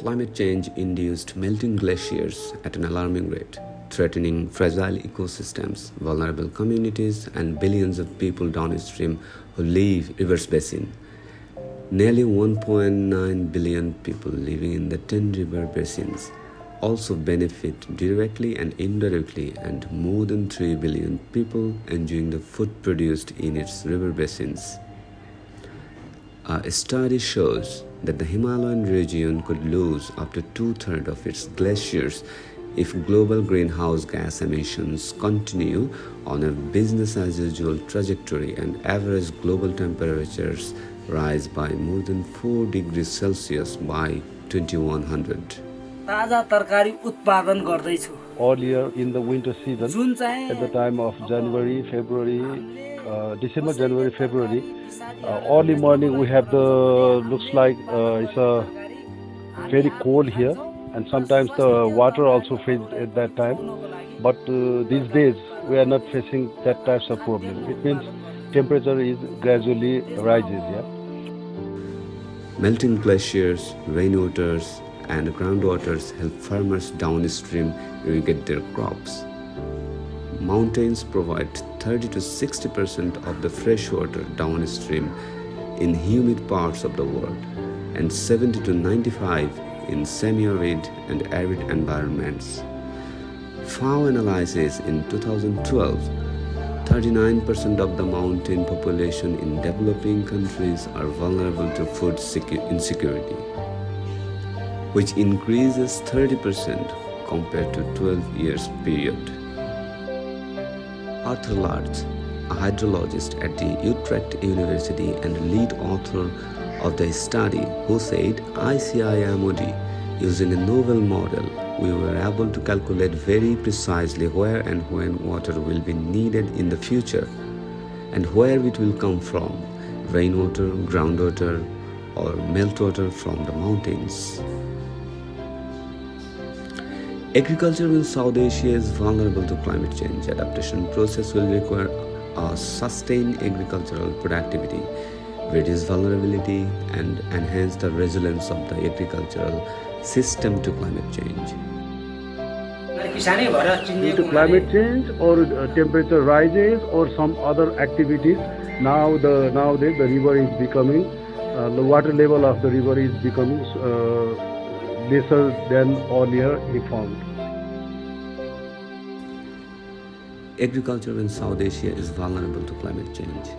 Climate change induced melting glaciers at an alarming rate, threatening fragile ecosystems, vulnerable communities, and billions of people downstream who live rivers basin. Nearly 1.9 billion people living in the 10 river basins also benefit directly and indirectly, and more than 3 billion people enjoying the food produced in its river basins. A study shows that the Himalayan region could lose up to two-thirds of its glaciers if global greenhouse gas emissions continue on a business-as-usual trajectory and average global temperatures rise by more than 4 degrees Celsius by 2100. Earlier in the winter season, at the time of January, February, December, January, February, early morning we have looks like it's very cold here, and sometimes the water also fails at that time. But these days we are not facing that types of problem. It means temperature is gradually rises. Yeah. Melting glaciers, rainwaters, and groundwaters help farmers downstream irrigate their crops. Mountains provide 30 to 60% of the freshwater downstream in humid parts of the world, and 70 to 95 in semi-arid and arid environments. FAO analysis in 2012, 39% of the mountain population in developing countries are vulnerable to food insecurity, which increases 30% compared to 12 years period. Arthur Large, a hydrologist at the Utrecht University and lead author of the study, who said, ICIMOD, using a novel model, we were able to calculate very precisely where and when water will be needed in the future and where it will come from, rainwater, groundwater, or meltwater from the mountains. Agriculture in South Asia is vulnerable to climate change. Adaptation process will require a sustained agricultural productivity, reduce vulnerability, and enhance the resilience of the agricultural system to climate change. Due to climate change or temperature rises or some other activities, nowadays the river is becoming, the water level of the river is becoming lesser than earlier informed. Agriculture in South Asia is vulnerable to climate change.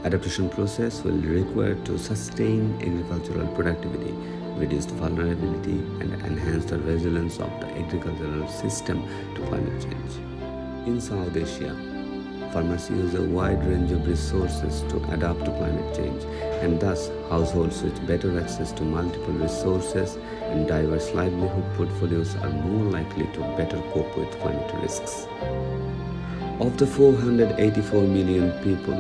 Adaptation process will require to sustain agricultural productivity, reduce vulnerability, and enhance the resilience of the agricultural system to climate change. In South Asia, farmers use a wide range of resources to adapt to climate change, and thus households with better access to multiple resources and diverse livelihood portfolios are more likely to better cope with climate risks. Of the 484 million people,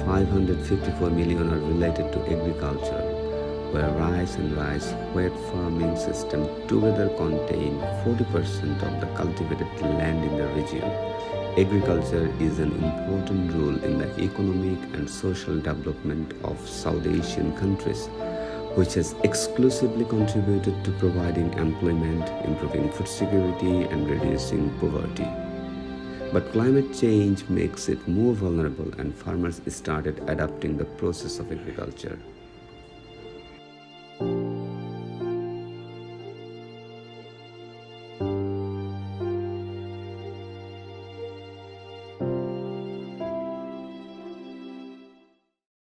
554 million are related to agriculture, where rice and rice-wet farming system together contain 40% of the cultivated land in the region. Agriculture is an important role in the economic and social development of South Asian countries, which has exclusively contributed to providing employment, improving food security, and reducing poverty. But climate change makes it more vulnerable, and farmers started adapting the process of agriculture.